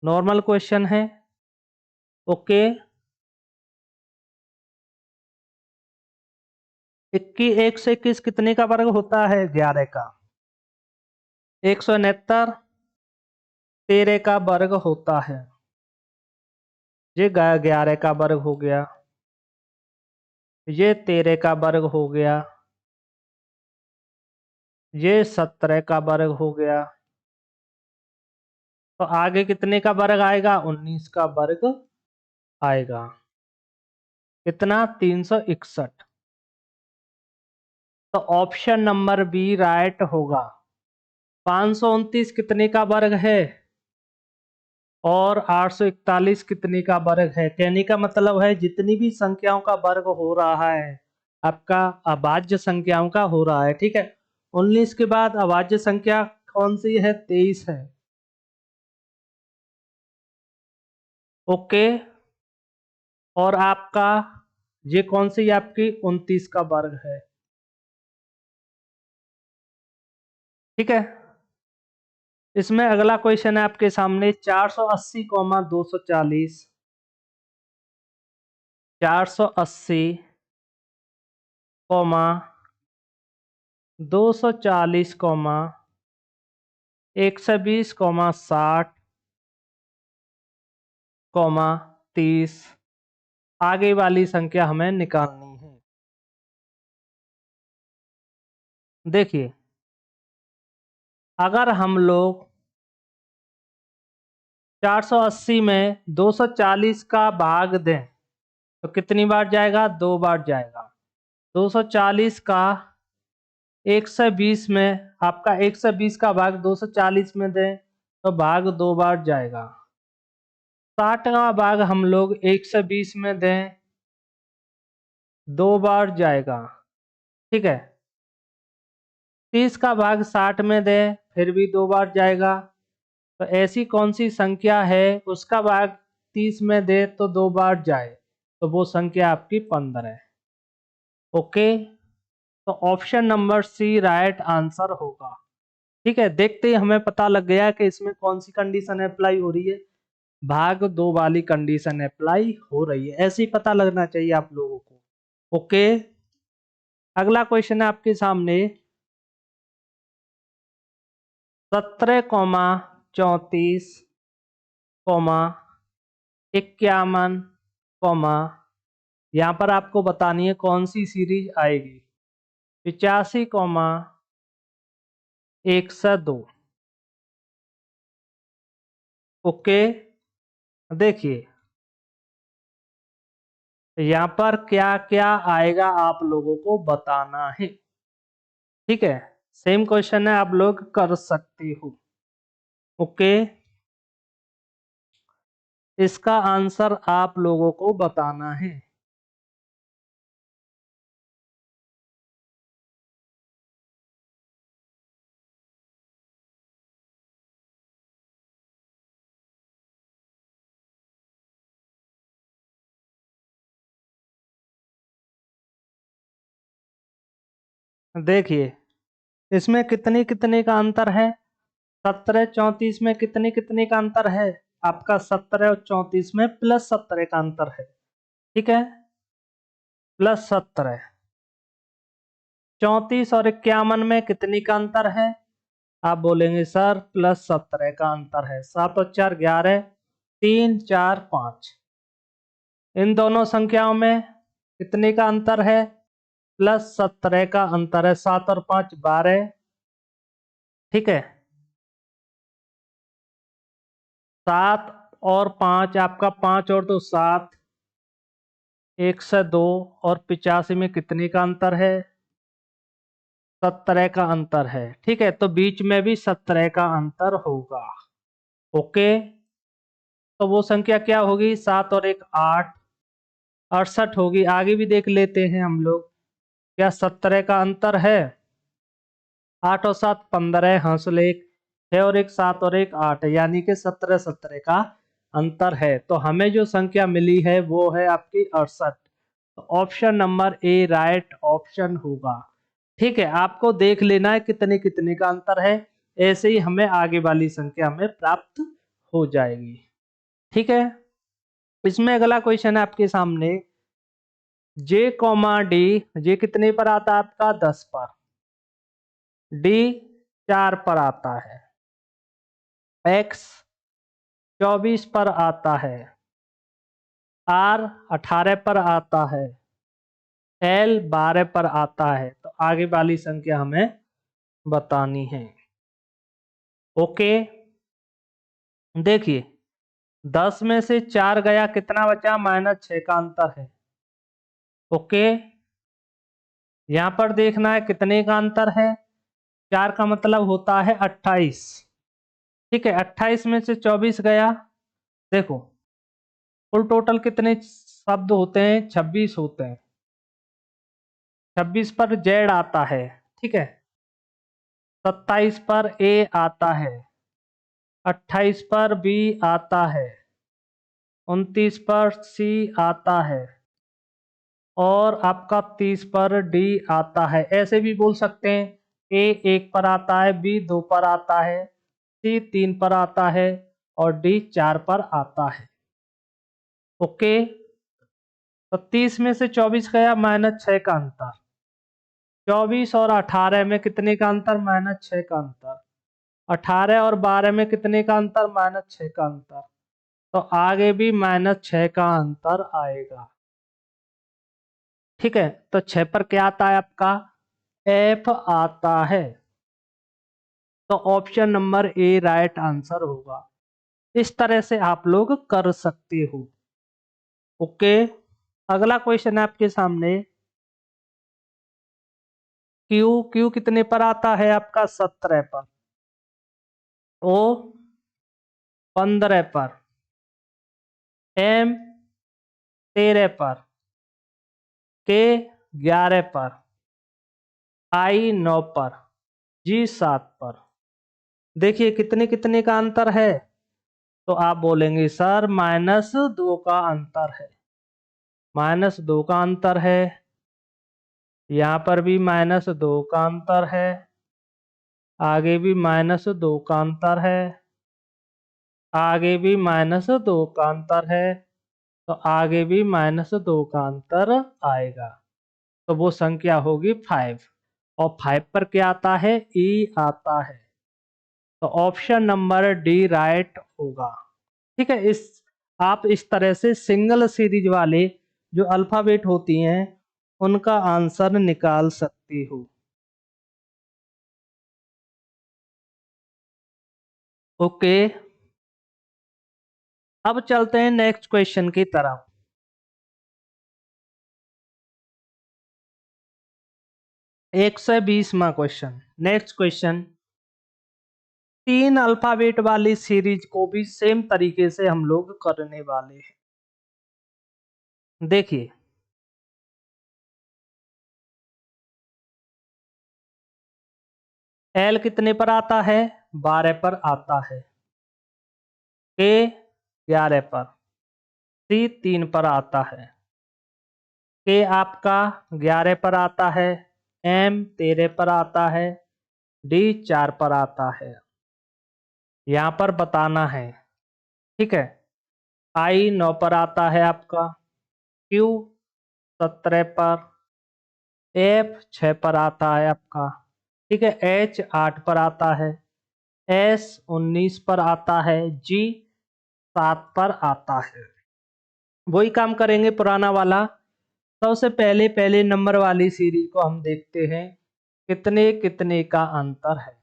नॉर्मल क्वेश्चन है। ओके, 1 से 21 कितने का वर्ग होता है, 11 का। 169 13 का वर्ग होता है। ये 11 का वर्ग हो गया, ये 13 का वर्ग हो गया, ये 17 का वर्ग हो गया। तो आगे कितने का वर्ग आएगा, 19 का वर्ग आएगा। कितना, 361। तो ऑप्शन नंबर बी राइट होगा। 529 कितने का वर्ग है और 841 कितने का वर्ग है। कहने का मतलब है जितनी भी संख्याओं का वर्ग हो रहा है आपका अभाज्य संख्याओं का हो रहा है। ठीक है, 19 के बाद अभाज्य संख्या कौन सी है, 23 है। ओके, और आपका ये कौन सी आपकी 29 का वर्ग है। ठीक है, इसमें अगला क्वेश्चन है आपके सामने 480 comma 240 480 comma 240 comma 120 comma 60 comma 30। आगे वाली संख्या हमें निकालनी है। देखिए, अगर हम लोग 480 में 240 का भाग दें तो कितनी बार जाएगा, 2 बार जाएगा। 240 का 120 में, आपका 120 का भाग 240 में दें तो भाग 2 बार जाएगा। 60 का भाग हम लोग 120 में दें 2 बार जाएगा। ठीक है, 30 का भाग 60 में दें फिर भी 2 बार जाएगा। तो ऐसी कौन सी संख्या है उसका भाग 30 में दे तो 2 बार जाए, तो वो संख्या आपकी 15 है। ओके, तो option number C right answer होगा। ठीक है, देखते ही हमें पता लग गया कि इसमें कौन सी कंडीशन अप्लाई हो रही है, भाग 2 वाली कंडीशन अप्लाई हो रही है। ऐसे ही पता लगना चाहिए आप लोगों को। ओके, अगला क्वेश्चन है आपके सामने 17 कॉमा 34 कॉमा 51, कॉमा, यहाँ पर आपको बतानी है कौन सी सीरीज आएगी। 85, 102। ओके, देखिए यहाँ पर क्या क्या आएगा आप लोगों को बताना है। ठीक है, सेम क्वेश्चन है, आप लोग कर सकते हो। ओके, इसका आंसर आप लोगों को बताना है। देखिए इसमें कितनी कितने का अंतर है। 17 34 में कितने कितने का अंतर है। आपका 17 और 34 में +17 का अंतर है। ठीक है, +17। 34 और 51 में कितने का अंतर है। आप बोलेंगे सर +17 का अंतर है। 7 और 4 11, 3 4 5। इन दोनों संख्याओं में कितने का अंतर है। +17 का अंतर है। 7 और 5 12। ठीक है, 7 और 5, आपका 5 और 2 7, 102 और 85 में कितने का अंतर है। 17 का अंतर है। ठीक है, तो बीच में भी 17 का अंतर होगा। ओके, तो वो संख्या क्या होगी। 7 और 1 8, 68 होगी। आगे भी देख लेते हैं हम लोग, क्या 17 का अंतर है। 8 और 7 15, हासिल 1, 6 और 1 7 और 1 8, यानी कि 17 17 का अंतर है। तो हमें जो संख्या मिली है वो है आपकी 68। तो option number A right option होगा। ठीक है, आपको देख लेना है कितने कितने का अंतर है, ऐसे ही हमें आगे वाली संख्या में प्राप्त हो जाएगी। ठीक है, इसमें अगला क्वेश्चन है आपके सामने। J, जे कितने पर आता है आपका 10 पर। डी 4 पर आता है। एक्स 24 पर आता है। आर 18 पर आता है। एल 12 पर आता है। तो आगे वाली संख्या हमें बतानी है। ओके, देखिए 10 में से 4 गया, कितना बचा, -6 का अंतर है। ओके, यहां पर देखना है कितने का अंतर है। 4 का मतलब होता है 28। ठीक है, 28 में से 24 गया। देखो कुल टोटल कितने शब्द होते हैं, 26 होते हैं। 26 पर जेड आता है। ठीक है, 27 पर ए आता है। 28 पर बी आता है। 29 पर सी आता है। और आपका 30 पर डी आता है। ऐसे भी बोल सकते हैं, ए 1 पर आता है, बी 2 पर आता है, सी 3 पर आता है और डी 4 पर आता है। ओके, तो 30 में से 24 गया, -6 का अंतर। 24 और 18 में कितने का अंतर, -6 का अंतर। 18 और 12 में कितने का अंतर, -6 का अंतर। तो आगे भी -6 का अंतर आएगा। ठीक है, तो 6 पर क्या आता है आपका, एफ आता है। तो option number A right answer होगा। इस तरह से आप लोग कर सकते हो। ओके, अगला क्वेश्चन है आपके सामने। क्यू, क्यू कितने पर आता है आपका, 17 पर। ओ 15 पर। एम 13 पर। के 11 पर। आई 9 पर। जी 7 पर। देखिए कितने कितने का अंतर है। तो आप बोलेंगे सर -2 का अंतर है। -2 का अंतर है। यहाँ पर भी -2 का अंतर है। आगे भी -2 का अंतर है। आगे भी -2 का अंतर है। तो आगे भी -2 का अंतर आएगा। तो वो संख्या होगी 5। और 5 पर क्या आता है, ई आता है। तो ऑप्शन नंबर डी राइट होगा। ठीक है, इस आप इस तरह से सिंगल सीरीज वाले जो अल्फाबेट होती हैं उनका आंसर निकाल सकते हो। ओके, अब चलते हैं नेक्स्ट क्वेश्चन की तरफ। 120वां क्वेश्चन। नेक्स्ट क्वेश्चन, तीन अल्फाबेट वाली सीरीज को भी सेम तरीके से हम लोग करने वाले हैं। देखिए, एल कितने पर आता है? 12 पर आता है। के 11 पर। सी 3 पर आता है। के आपका 11 पर आता है। एम 13 पर आता है। डी 4 पर आता है। यहाँ पर बताना है, ठीक है। आई 9 पर आता है आपका। क्यू 17 पर। एफ 6 पर आता है आपका, ठीक है। एच 8 पर आता है। एस 19 पर आता है। जी 7 पर आता है। वही काम करेंगे पुराना वाला। सबसे पहले पहले नंबर वाली सीरीज को हम देखते हैं कितने कितने का अंतर है।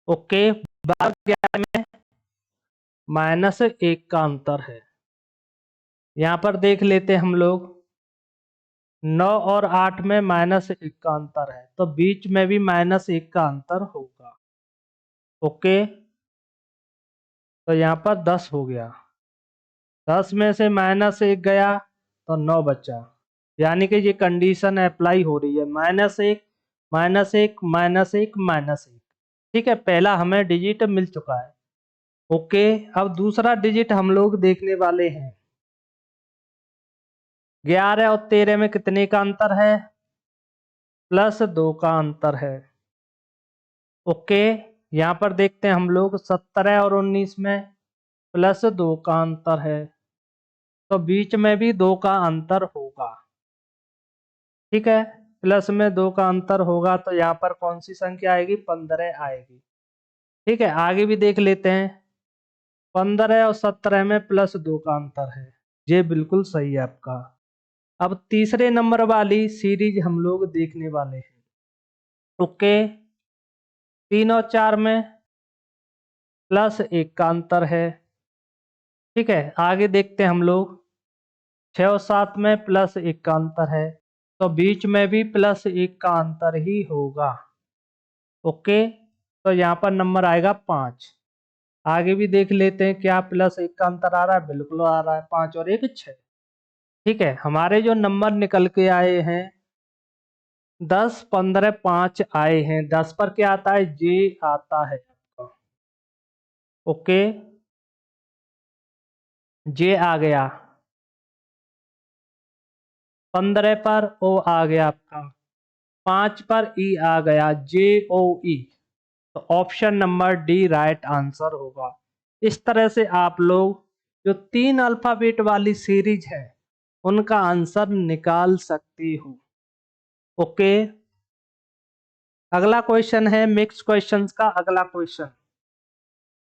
ओके, 12 में -1 का अंतर है। यहाँ पर देख लेते हम लोग, 9 और 8 में -1 का अंतर है, तो बीच में भी -1 का अंतर होगा। ओके, तो यहाँ पर 10 हो गया। 10 में से -1 गया तो 9 बचा। यानी कि ये कंडीशन अप्लाई हो रही है, -1 -1 -1 -1। ठीक है, पहला हमें डिजिट मिल चुका है। ओके, अब दूसरा डिजिट हम लोग देखने वाले हैं। 11 और 13 में कितने का अंतर है? +2 का अंतर है। ओके, यहाँ पर देखते हैं हम लोग, 17 और 19 में +2 का अंतर है, तो बीच में भी 2 का अंतर होगा। ठीक है, प्लस में 2 का अंतर होगा तो यहाँ पर कौन सी संख्या आएगी? 15 आएगी। ठीक है, आगे भी देख लेते हैं। 15 और 17 में +2 का अंतर है, ये बिल्कुल सही है आपका। अब तीसरे नंबर वाली सीरीज हम लोग देखने वाले हैं। ओके, 3 और 4 में +1 का अंतर है। ठीक है, आगे देखते हैं हम लोग। 6 और 7 में +1 का अंतर है, तो बीच में भी +1 का अंतर ही होगा। ओके, तो यहाँ पर नंबर आएगा 5। आगे भी देख लेते हैं, क्या +1 का अंतर आ रहा है? बिल्कुल आ रहा है, 5 और 1 6। ठीक है, हमारे जो नंबर निकल के आए हैं 10 15 5 आए हैं। 10 पर क्या आता है? जे आता है आपका। ओके, जे आ गया। 15 पर ओ आ गया आपका। 5 पर ई आ गया, जे ओ ई। तो option number D right answer होगा। इस तरह से आप लोग जो 3 अल्फाबेट वाली सीरीज है उनका आंसर निकाल सकते हो। ओके, अगला क्वेश्चन है मिक्स क्वेश्चंस का अगला क्वेश्चन।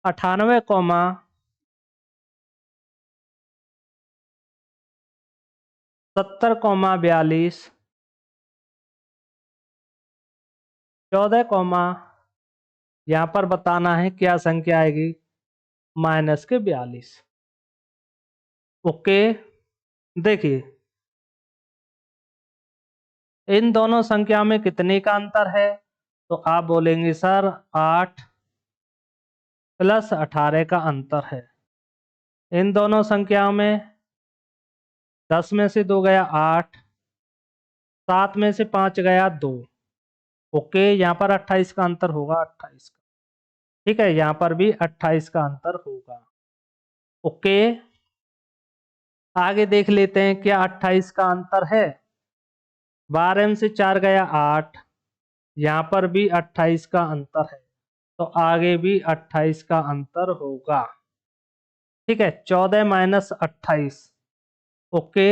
98, 70, 42, 14, यहाँ पर बताना है क्या संख्या आएगी? -42। ओके, देखिए इन दोनों संख्या में कितने का अंतर है? तो आप बोलेंगे सर 8 + 18 का अंतर है। इन दोनों संख्याओं में 10 में से 2 गया 8, 7 में से 5 गया 2। ओके, यहाँ पर 28 का अंतर होगा, 28 का। ठीक है, यहाँ पर भी 28 का अंतर होगा। ओके, आगे देख लेते हैं क्या 28 का अंतर है। 12 में से 4 गया 8, यहाँ पर भी 28 का अंतर है, तो आगे भी 28 का अंतर होगा। ठीक है, 14 - 28। ओके,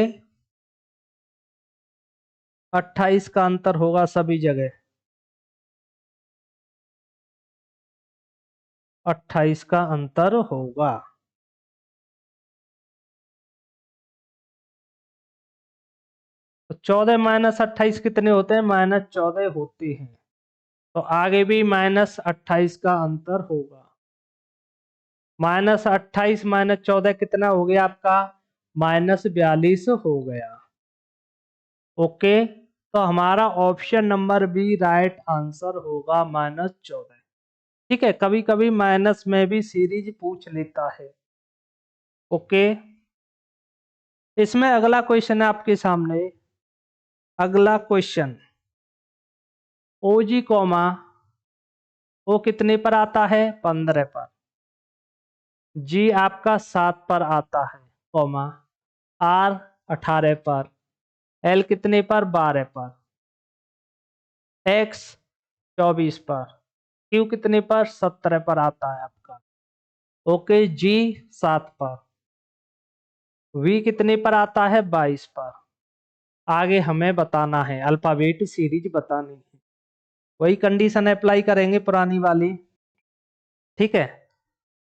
28 का अंतर होगा सभी जगह। 28 का अंतर होगा। 14 माइनस 28 कितने होते हैं? -14 होते हैं। तो आगे भी -28 का अंतर होगा। -28 -14 कितना हो गया आपका? -42 हो गया। ओके, तो हमारा option number B right answer होगा -14। ठीक है, कभी कभी माइनस में भी सीरीज पूछ लेता है। ओके, इसमें अगला क्वेश्चन है आपके सामने। अगला क्वेश्चन, ओ जी कॉमा ओ कितने पर आता है? 15 पर। जी आपका 7 पर आता है, कॉमा आर 18 पर, एल कितने पर? 12 पर, एक्स 24 पर, क्यू कितने पर? 17 पर आता है आपका। ओके, जी 7 पर, वी कितने पर आता है? 22 पर। आगे हमें बताना है, अल्फाबेट सीरीज बतानी है। वही कंडीशन अप्लाई करेंगे पुरानी वाली। ठीक है,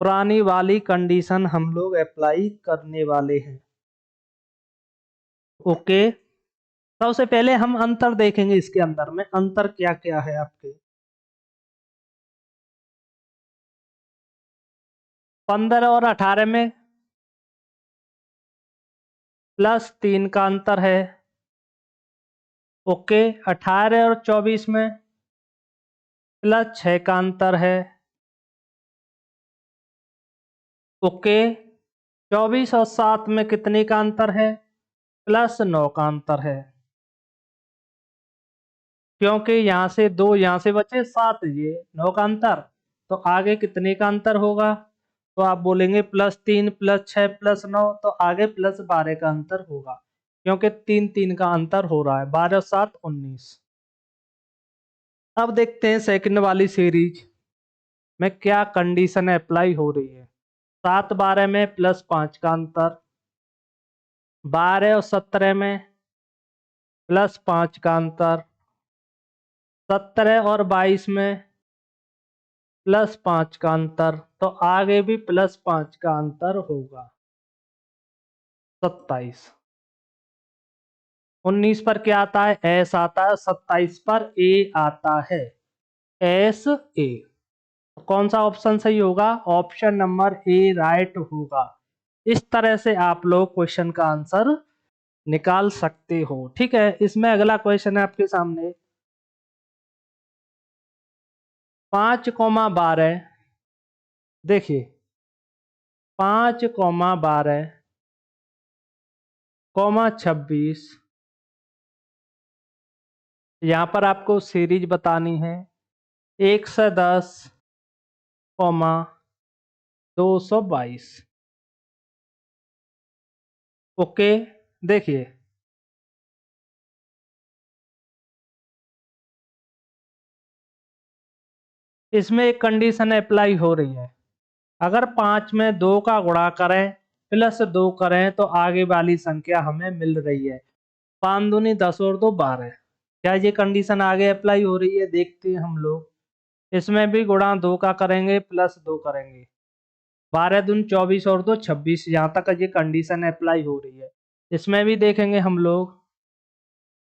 पुरानी वाली कंडीशन हम लोग अप्लाई करने वाले हैं। ओके, सबसे पहले हम अंतर देखेंगे। इसके अंदर में अंतर क्या क्या है आपके? 15 और 18 में +3 का अंतर है। ओके, 18 और 24 में +6 का अंतर है। ओके, 24 और 7 में कितने का अंतर है? +9 का अंतर है। क्योंकि यहाँ से 2 यहाँ से बचे 7, ये 9 का अंतर, तो आगे कितने का अंतर होगा? तो आप बोलेंगे +3 +6 +9, तो आगे +12 का अंतर होगा, क्योंकि 3 3 का अंतर हो रहा है। 12 और 7 19। अब देखते हैं सेकंड वाली सीरीज में क्या कंडीशन अप्लाई हो रही है। 7 12 में +5 का अंतर, 12 और 17 में +5 का अंतर, 17 और 22 में +5 का अंतर, तो आगे भी +5 का अंतर होगा। 27। 19 पर क्या आता है? एस आता है। 27 पर ए आता है, एस ए। कौन सा ऑप्शन सही होगा? ऑप्शन नंबर ए राइट होगा। इस तरह से आप लोग क्वेश्चन का आंसर निकाल सकते हो। ठीक है, इसमें अगला क्वेश्चन है आपके सामने। 5,12, देखिए 5,12, 26, यहाँ पर आपको सीरीज बतानी है। 110, 222। ओके, देखिए इसमें एक कंडीशन अप्लाई हो रही है। अगर 5 में 2 का गुणा करें +2 करें तो आगे वाली संख्या हमें मिल रही है। 5 दूनी 10 और 2 12। क्या ये कंडीशन आगे अप्लाई हो रही है? देखते हैं हम लोग। इसमें भी गुणा 2 का करेंगे +2 करेंगे। 12 दूनी 24 और 2 26, यहाँ तक ये कंडीशन अप्लाई हो रही है। इसमें भी देखेंगे हम लोग,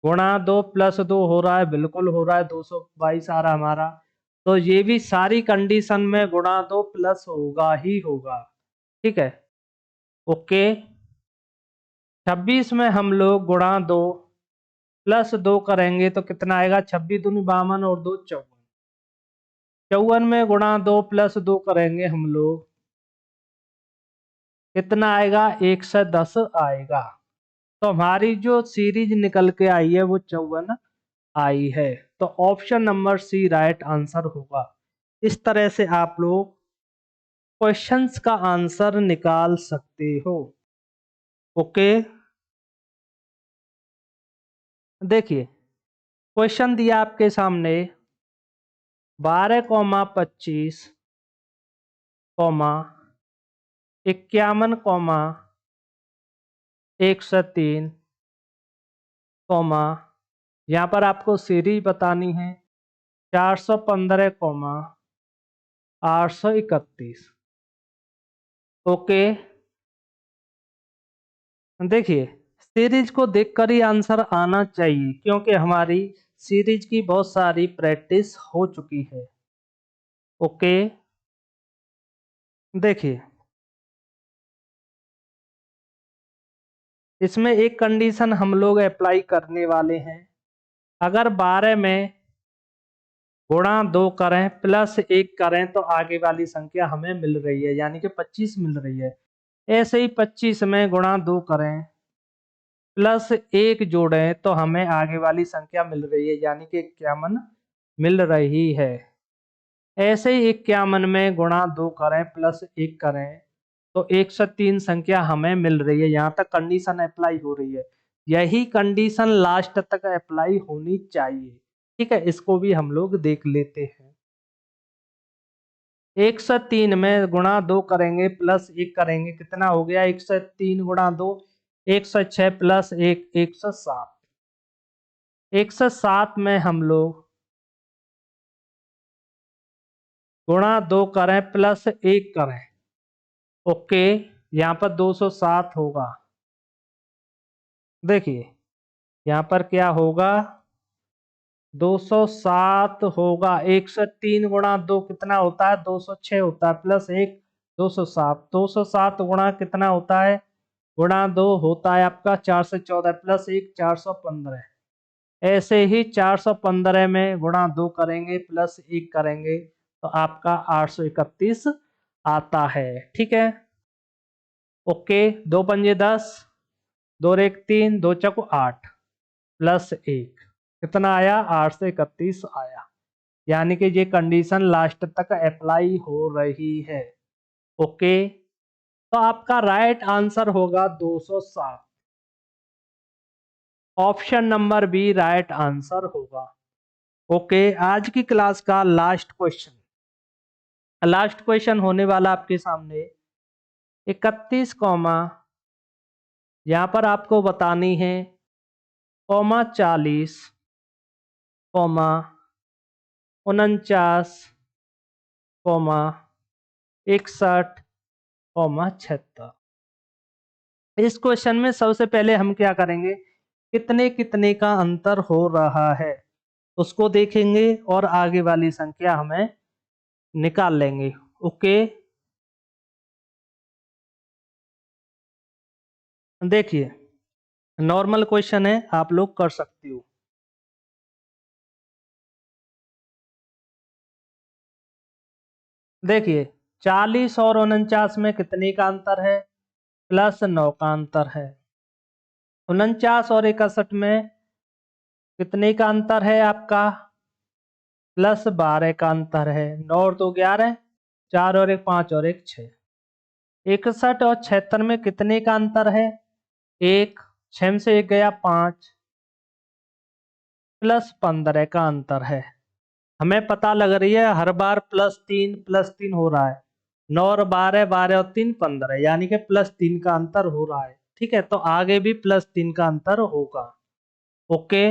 गुणा 2 +2 हो रहा है, बिल्कुल हो रहा है, 222 आ रहा हमारा। तो ये भी सारी कंडीशन में गुणा 2 प्लस होगा ही होगा। ठीक है, ओके। 26 में हम लोग गुणा 2 +2 करेंगे तो कितना आएगा? 26 दूनी 52 और 2 54। 54 में गुणा 2 +2 करेंगे हम लोग, कितना आएगा? 110 आएगा। तो हमारी जो सीरीज निकल के आई है वो 54 आई है। तो option number C right answer होगा। इस तरह से आप लोग क्वेश्चंस का आंसर निकाल सकते हो। ओके, देखिए क्वेश्चन दिया आपके सामने। 12,25, 51, 103, यहाँ पर आपको सीरीज बतानी है 415, 831। ओके, देखिए सीरीज को देखकर ही आंसर आना चाहिए क्योंकि हमारी सीरीज की बहुत सारी प्रैक्टिस हो चुकी है। ओके, देखिए इसमें एक कंडीशन हम लोग अप्लाई करने वाले हैं। अगर 12 में गुणा 2 करें प्लस 1 करें तो आगे वाली संख्या हमें मिल रही है, यानी कि 25 मिल रही है। ऐसे ही 25 में गुणा 2 करें प्लस 1 जोड़ें तो हमें आगे वाली संख्या मिल रही है, यानी कि 51 मिल रही है। ऐसे ही 51 में गुणा 2 करें प्लस 1 करें तो 103 संख्या हमें मिल रही है। यहाँ तक कंडीशन अप्लाई हो रही है। यही कंडीशन लास्ट तक अप्लाई होनी चाहिए। ठीक है, इसको भी हम लोग देख लेते हैं। 103 में गुणा 2 करेंगे प्लस 1 करेंगे, कितना हो गया? 103 गुणा 2 106 प्लस 1 107। 107 में हम लोग गुणा 2 करें प्लस 1 करें, ओके, यहाँ पर 207 होगा। देखिए यहाँ पर क्या होगा? 207 होगा। 103 गुणा 2 कितना होता है? 206 होता है, प्लस 1 207। 207 गुणा कितना होता है? गुणा 2 होता है आपका 414 प्लस 1 415। ऐसे ही 415 में गुणा 2 करेंगे प्लस 1 करेंगे तो आपका 831 आता है। ठीक है, ओके। 2 पंजे 10, 2 एक 3, 2 चौको 8 प्लस 1 कितना आया? 831 आया। यानी कि ये कंडीशन लास्ट तक अप्लाई हो रही है। ओके, तो आपका राइट आंसर होगा 207। Option number B right answer होगा। ओके, आज की क्लास का लास्ट क्वेश्चन होने वाला आपके सामने 31 कॉमा, यहाँ पर आपको बतानी है कॉमा 40 कॉमा 49 कॉमा 61 कॉमा 76। इस क्वेश्चन में सबसे पहले हम क्या करेंगे? कितने कितने का अंतर हो रहा है उसको देखेंगे और आगे वाली संख्या हमें निकाल लेंगे। ओके, देखिए नॉर्मल क्वेश्चन है, आप लोग कर सकते हो। देखिए 40 और 49 में कितने का अंतर है? प्लस 9 का अंतर है। 49 और 61 में कितने का अंतर है आपका? प्लस 12 का अंतर है। 9 और 2 11, 4 और 1 5 और 1 6। 61 और 76 में कितने का अंतर है? 1, 6 से 1 गया 5, प्लस 15 का अंतर है। हमें पता लग रही है हर बार प्लस 3 हो रहा है। 9 और 12, 12 और 3 15, यानी कि प्लस 3 का अंतर हो रहा है। ठीक है, तो आगे भी प्लस 3 का अंतर होगा। ओके,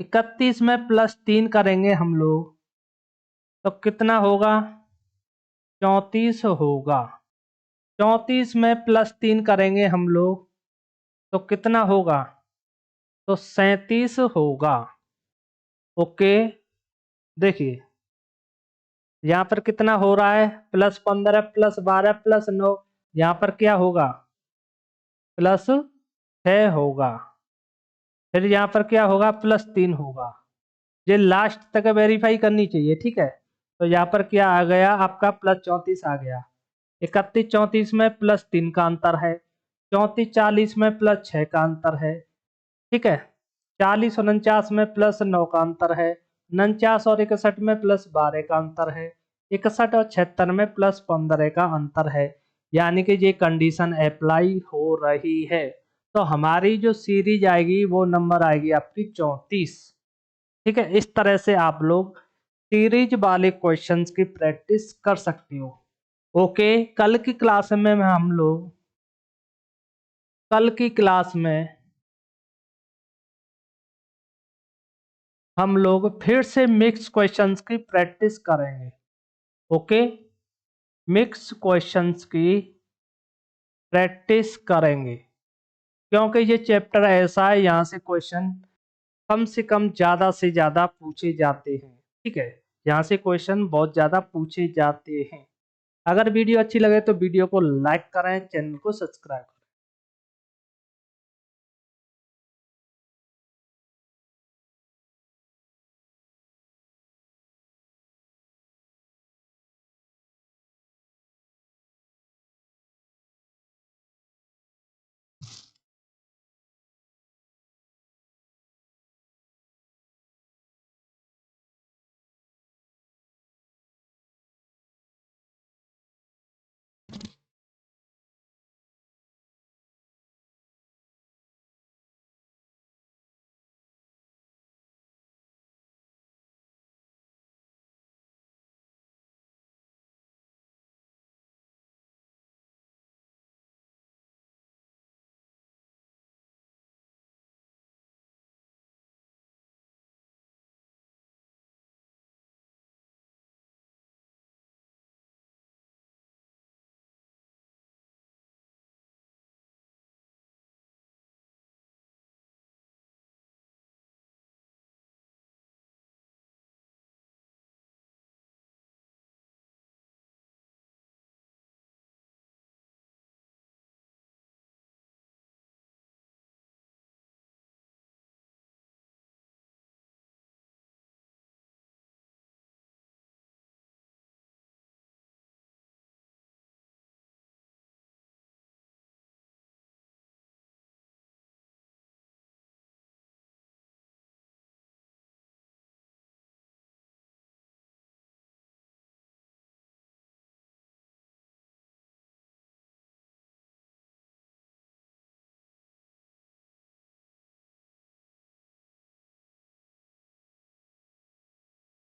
31 में प्लस 3 करेंगे हम लोग तो कितना होगा? 34 होगा। 34 में प्लस 3 करेंगे हम लोग तो कितना होगा? तो 37 होगा। ओके, देखिए यहाँ पर कितना हो रहा है? प्लस 15 प्लस 12 प्लस 9, यहाँ पर क्या होगा? प्लस 6 होगा। फिर यहाँ पर क्या होगा? प्लस 3 होगा। ये लास्ट तक वेरीफाई करनी चाहिए। ठीक है, तो यहाँ पर क्या आ गया आपका? प्लस 34 आ गया। 31 34 में प्लस 3 का अंतर है। 34 40 में प्लस 6 का अंतर है। ठीक है, 40 49 में प्लस 9 का अंतर है। 49 और 61 में प्लस 12 का अंतर है। 61 और 76 में प्लस 15 का अंतर है। यानी कि ये कंडीशन अप्लाई हो रही है। तो हमारी जो सीरीज आएगी वो नंबर आएगी आपकी 34। ठीक है, इस तरह से आप लोग सीरीज वाले क्वेश्चंस की प्रैक्टिस कर सकते हो। ओके, कल की क्लास में हम लोग फिर से मिक्स क्वेश्चंस की प्रैक्टिस करेंगे। ओके, मिक्स क्वेश्चंस की प्रैक्टिस करेंगे। क्योंकि ये चैप्टर ऐसा है, यहाँ से क्वेश्चन कम से कम ज़्यादा से ज़्यादा पूछे जाते हैं। ठीक है, यहाँ से क्वेश्चन बहुत ज़्यादा पूछे जाते हैं। अगर वीडियो अच्छी लगे तो वीडियो को लाइक करें, चैनल को सब्सक्राइब करें।